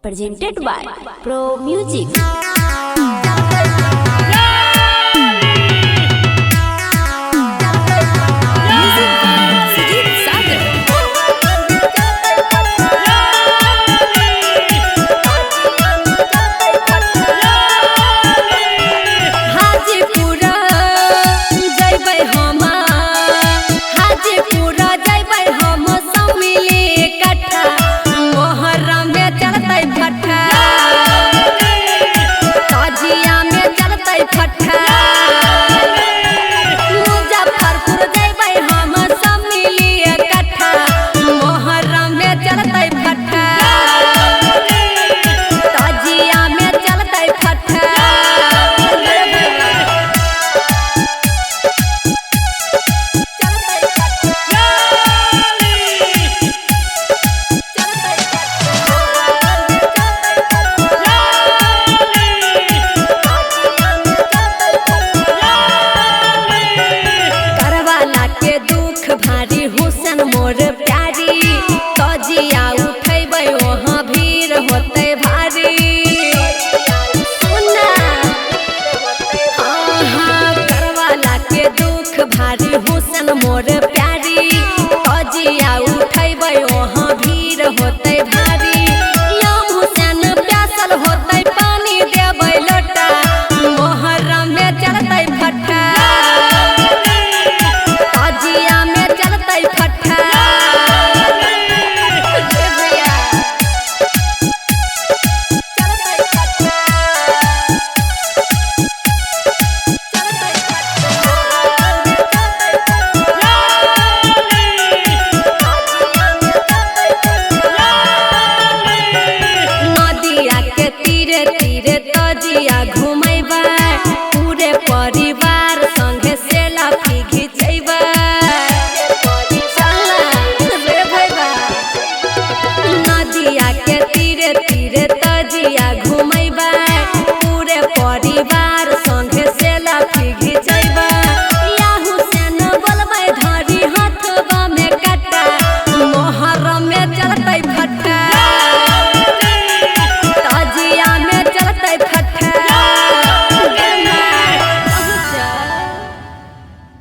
presented by Pro Music. भारी हुसन मोर प्यारी तजिया उठेबै वहाँ भीड़ होते भारी करवाला के दुख भारी हुसन मोर प्यारी तजिया उठेबै वहाँ भीड़ होते भारी या हुसैन प्यासल होते पानी देबै लोटा मोहर्रम में चलते भट्टा तजिया घुमेबै पूरे परिवार संगे सेल्फी घिचेबै नदिया के तीरे तीरे तजिया घुमेबै पूरे परिवार संगे सेल्फी घिचेबै या हुसैन बोलबै धरी हाथवा में कट्टा मोहर्रम में चलते भट्टा